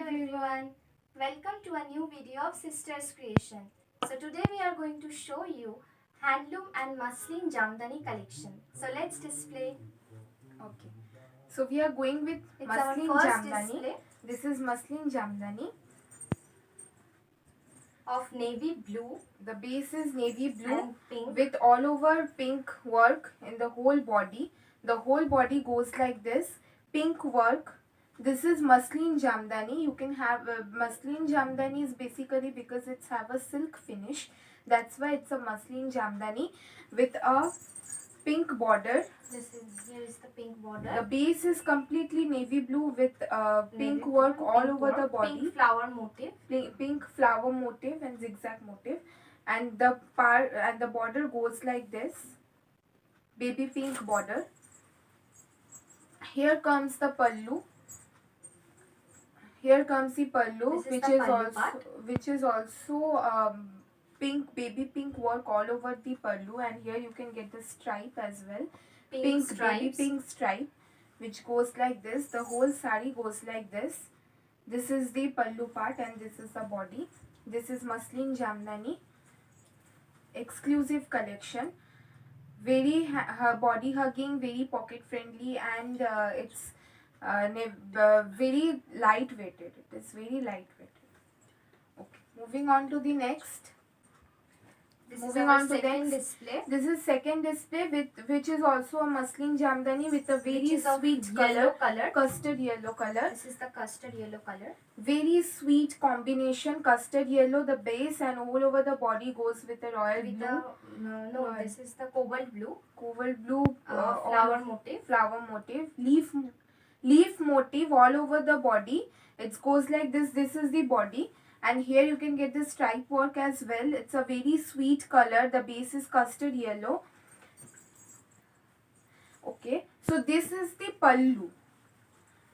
everyone, welcome to a new video of Sisters Creation. So today we are going to show you handloom and muslin jamdani collection. So let's display. Okay. So we are going with It's muslin our first jamdani. display This is muslin jamdani. of navy blue The base is navy blue and pink. with all over pink work in the whole body. The whole body goes like this. Pink work. This is muslin jamdani. You can have muslin jamdani is basically because it's have a silk finish. That's why it's a muslin jamdani with a pink border. Here is the pink border. The base is completely navy blue with pink Navy work blue, all pink over work, the body. Pink flower motif. Pink flower motif and zigzag motif, and the border goes like this. Baby pink border. Here comes the pallu. Here comes the pallu, which is also pink, baby pink work all over the pallu, and here you can get the stripe as well. Pink baby pink stripe, which goes like this. The whole sari goes like this. This is the pallu part and this is the body. This is muslin jamdani, exclusive collection. Very body hugging, very pocket friendly, and it's very lightweighted. It is very lightweighted. Okay, moving on to the next. Moving on to second display. This is second display which is also a muslin jamdani with a very sweet color, custard yellow color. This is the custard yellow color. Very sweet combination, custard yellow. The base and all over the body goes with a royal blue. This is the cobalt blue. Cobalt blue flower motif. Flower motif. Leaf motif all over the body. It goes like this. This is the body. And here you can get the stripe work as well. It's a very sweet color. The base is custard yellow. Okay. So this is the pallu.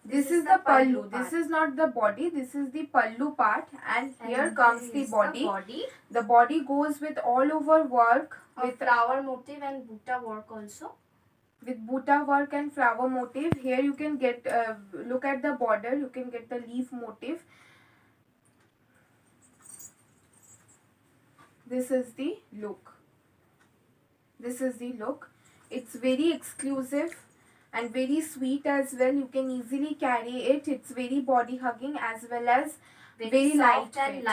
This is the pallu. This is not the body. This is the pallu part. And here comes the body. The body goes with all over work. With flower motif and butta work also. With butta work and flower motif. Here you can get, look at the border. You can get the leaf motif. This is the look. This is the look. It's very exclusive and very sweet as well. You can easily carry it. It's very body hugging as well as very soft and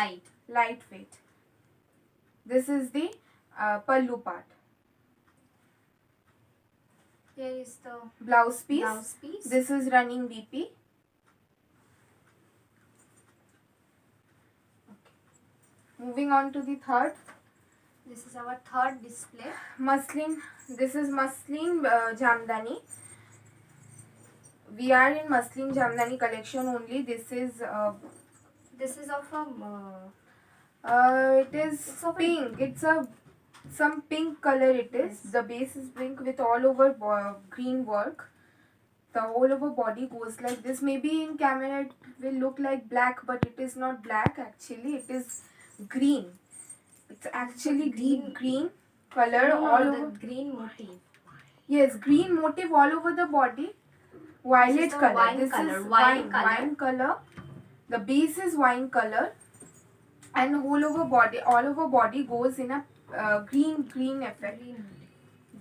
lightweight. This is the pallu part. Here is the blouse piece. This is running BP. Moving on to the third. This is our third display. Muslin. This is muslin jamdani. We are in muslin jamdani collection only. This is of it is pink. It's a some pink color. It is. Yes. The base is pink with all over green work. The whole over body goes like this. Maybe in camera it will look like black, but it is not black. Actually, it is green. It's actually deep green color all over. Green motif. Yes, green motif all over the body. Violet color. This is wine color. The base is wine color, and all over body goes in a green effect.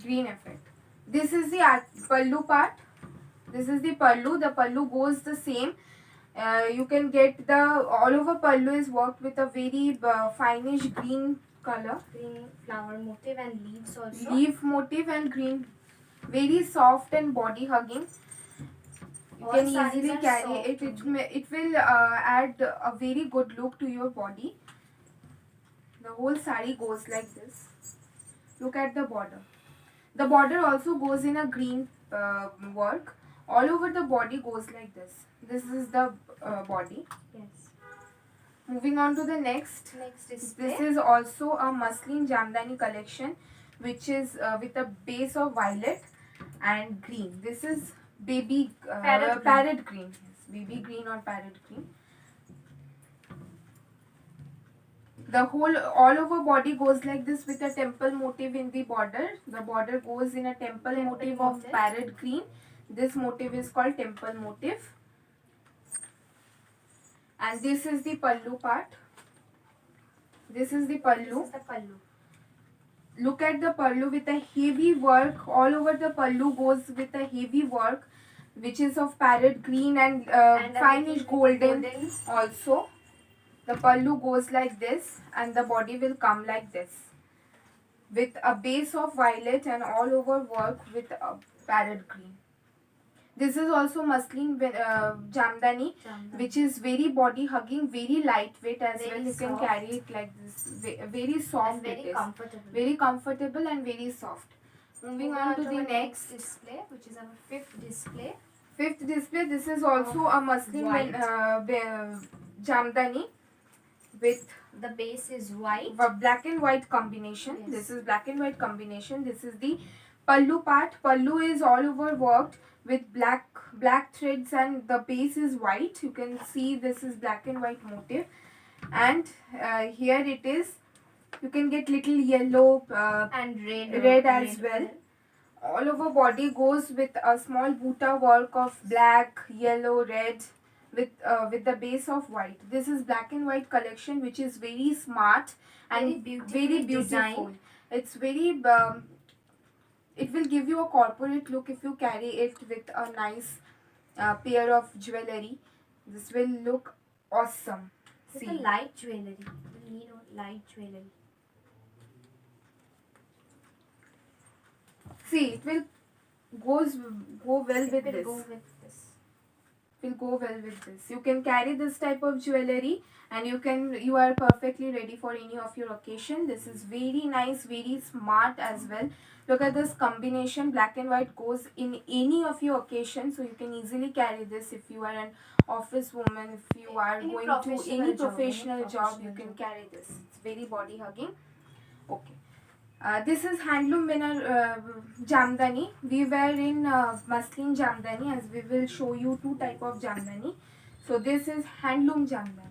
Green effect. This is the pallu part. This is the pallu. The pallu goes the same. You can get the all over pallu is worked with a very finish green color. Green flower motif and leaves also. Leaf motif and green. Very soft and body hugging. You can easily carry it. It will add a very good look to your body. The whole sari goes like this. Look at the border. The border also goes in a green work. All over the body goes like this. This is the body. Yes. Moving on to the next. Display. This is also a muslin jamdani collection, which is with a base of violet and green. This is baby parrot green. Yes, baby green or parrot green. The whole all over body goes like this with a temple motif in the border. The border goes in a temple motif of parrot green. This motif is called temple motif. And this is the pallu part. This is the This pallu. is the pallu. Look at the pallu with a heavy work. All over the pallu goes with a heavy work, which is of parrot green and And a fineish little golden golden. also. The pallu goes like this and the body will come like this, with a base of violet and all over work with a parrot green. This is also muslin jamdani, Jamdani. which is very body hugging, very lightweight as Very well. You can soft. carry it like this. Very soft And very it is. comfortable. Very comfortable and very soft. Moving on to the our next. display, which is our fifth display. Fifth display. This is also a muslin White. jamdani with The base is white. black and white combination. Yes. This is black and white combination. This is the pallu part. Pallu is all over worked with black threads and the base is white. You can see this is black and white motif, and here it is. You can get little yellow And red as well. All over body goes with a small buta work of black, yellow, red with the base of white. This is black and white collection, which is very smart and very beautiful. Designed. It's very it will give you a corporate look if you carry it with a nice pair of jewelry. This will look awesome. With See, a light jewelry. We need a light jewelry. see, it will go well with It will this. go with this. Will go well with this. You can carry this type of jewelry and you are perfectly ready for any of your occasion. This is very nice, very smart as well. Look at this combination. Black and white goes in any of your occasion, so you can easily carry this if you are an office woman, if you are Any going to professional any job, professional job, you professional can job. carry this. It's very body hugging. Okay. This is handloom jamdani. We were in muslin jamdani, as we will show you two type of jamdani. So this is handloom jamdani.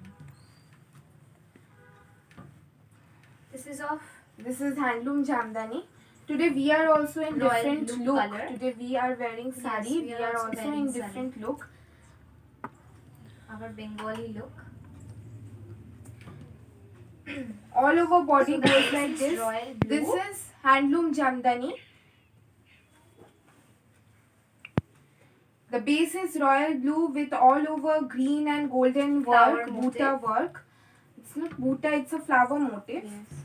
This is of This is handloom jamdani. Today we are also in Royal different blue look. color. Today we are wearing Yes, sari. we We are are also also wearing in sari. different look. our Bengali look. All over body So the goes base like is this. royal blue. This is handloom jamdani. The base is royal blue with all over green and golden Flower work, motif. buta work. It's not buta, it's a flower motif. Yes.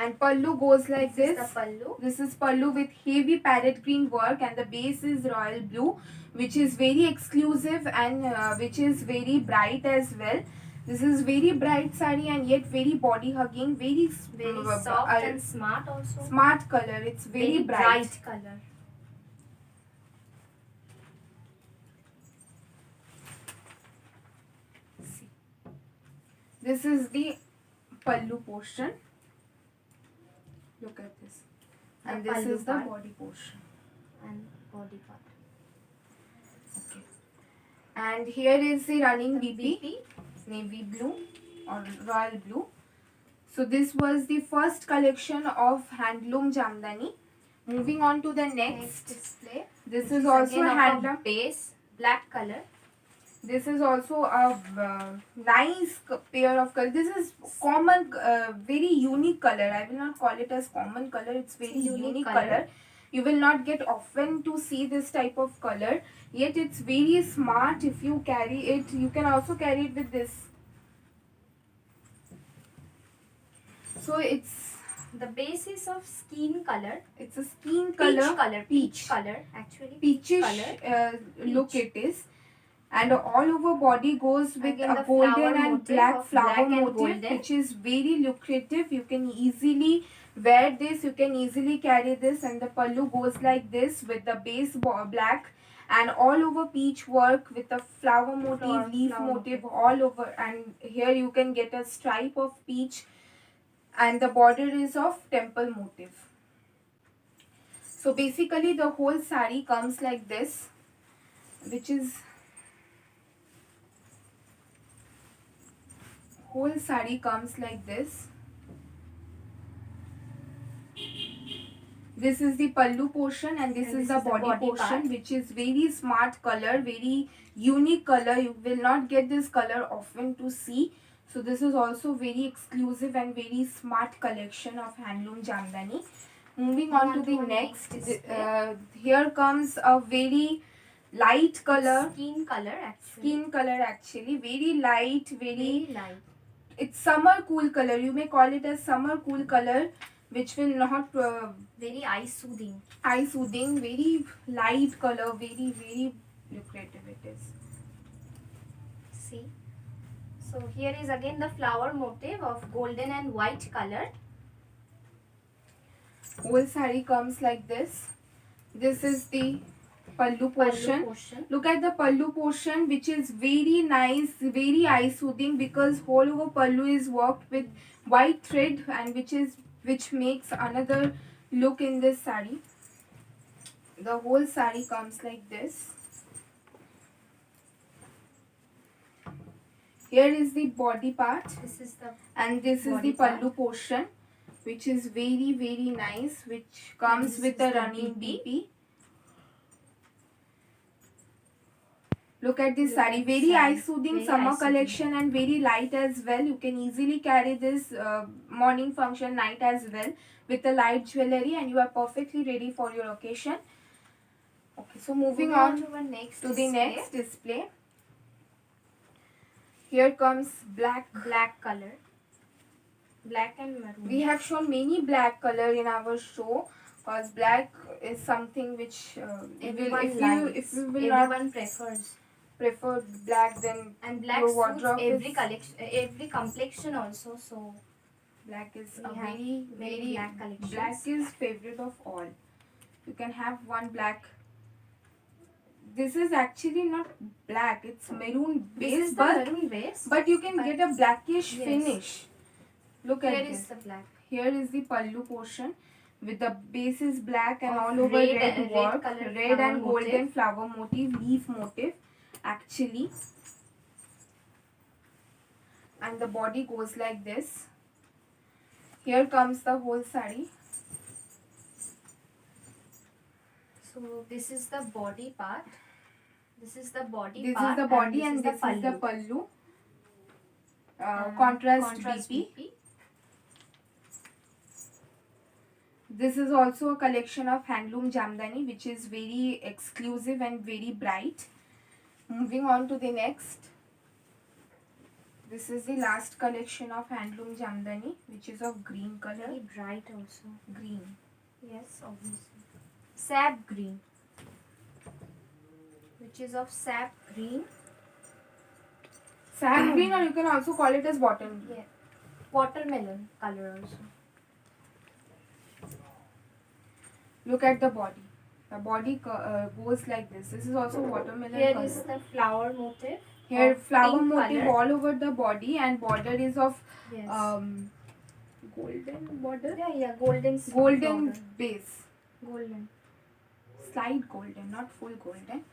And pallu goes like This is this. the pallu. This is pallu with heavy parrot green work, and the base is royal blue, which is very exclusive and which is very bright as well. This is very bright sari and yet very body hugging, very Soft and smart also. smart color. It's very, bright. color. See. This is the pallu portion. Look at this. And The this pallu is the part. body portion. And body part. Okay. And here is the running The BP, navy blue or royal blue. So this was the first collection of handloom jamdani. Moving on to the Next next. display. This which is also again a of handloom. base black color. This is also a nice pair of color. This is common, very unique color. I will not call it as common color. It's very It's a unique unique color. color. You will not get often to see this type of color. Yet it's very smart if you carry it. You can also carry it with this. So it's The base is of skin color. a skin Peach color, color. peach color actually. peachish color. look it is, and all over body goes with Again, a the golden flower and motif black of flower black and motif, golden. which is very lucrative. You can easily wear this. You can easily carry this, and the pallu goes like this with the base black and all over peach work with the flower motif, leaf flower motif all over, and here you can get a stripe of peach, and the border is of temple motif. So basically the whole sari comes like this, which is whole sari comes like this. This is the pallu portion and this is the body portion, part. which is very smart color, very unique color. You will not get this color often to see. So this is also very exclusive and very smart collection of Handloom Jamdani. Moving on to the next, here comes a very light color. Skin color actually. Very light, very light. It's summer cool color. You may call it as summer cool color, which will not Very eye soothing. Very light color, very lucrative it is. See, so here is again the flower motif of golden and white color. Whole saree comes like this. This is the pallu portion. Look at the pallu portion, which is very nice, very eye soothing, because whole over pallu is worked with white thread, and which makes another look in this saree. The whole saree comes like this. Here is the body part, This is the pallu portion, which is very nice, which comes with a running BP. Look at this saree, very eye soothing summer collection and very light as well. You can easily carry this morning function, night as well, with the light jewelry, and you are perfectly ready for your occasion. Okay, so moving on to the next display. Here comes black color. Black and maroon. We have shown many black color in our show, because black is something which everyone prefer black, then and black your suits wardrobe every collection, every complexion also. So black is we a have very black collections. Black is favorite of all. You can have one black. This is actually not black, it's maroon base, but you can get a blackish finish. Look at this. Is the black. Here is the pallu portion, with the base is black and Of all over red work, colored red flower and golden flower motif, leaf motif actually. And the body goes like this. Here comes the whole saree. So this is the body part. This is the body This part. is the body and this is the pallu. Contrast BP. This is also a collection of Handloom Jamdani, which is very exclusive and very bright. Moving on to the next. This is the last collection of Handloom Jamdani, which is of green color. Very bright also. Green. Yes, obviously. Sap green. Which is of sap green. Sap green, or you can also call it as bottom. Yeah. Watermelon color also. Look at the body. The body goes like this. This is also watermelon Here color. is the flower motif. Here flower pink motif color. all over the body, and border is of Yes. Golden border. Yeah, golden. Golden border. base. Golden. Slight golden, not full golden.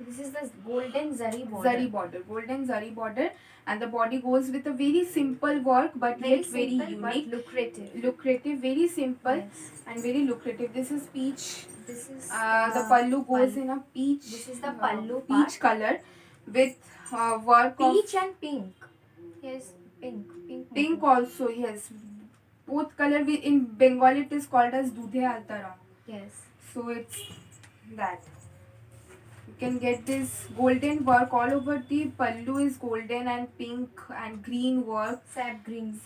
This is the golden zari border. Golden zari border, and the body goes with a very simple work, but yet very simple, but unique, lucrative. very simple Yes. and very lucrative. This is peach. This is The pallu goes pallu. in a peach. This is the pallu peach color with work peach of and pink. Yes, pink. pink also. Yes, both color. In Bengali it is called as dudhe altara. Yes. So it's that. You can get this golden work all over. The pallu is golden and pink and green work. Sap green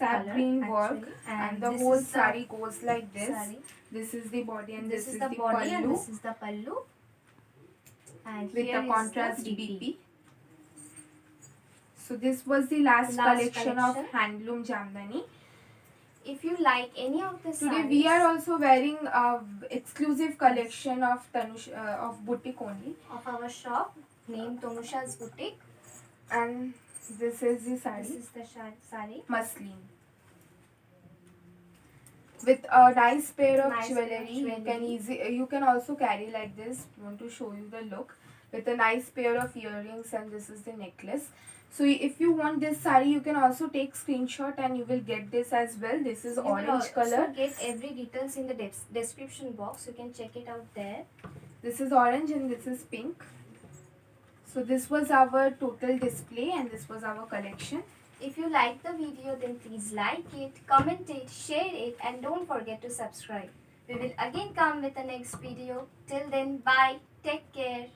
Work, actually. and the whole saree goes like this. Saree. This is the body and This this is the body pallu and this is the pallu. And with here the is contrast the BP. So this was the last collection of collection. Handloom Jamdani. If you like any of the Today sarees, we are also wearing exclusive collection of of boutique only, of our shop named Tanusha's Boutique. and this is the saree. This is the saree. Muslin with a nice pair of Nice pair of jewelry. jewelry. You can also carry like this. I want to show you the look. with a nice pair of earrings, and this is the necklace. So if you want this saree, you can also take screenshot and you will get this as well. This is orange color. You get every details in the description box. You can check it out there. This is orange and this is pink. So this was our total display and this was our collection. If you like the video, then please like it, comment it, share it, and don't forget to subscribe. We will again come with the next video. Till then, bye. Take care.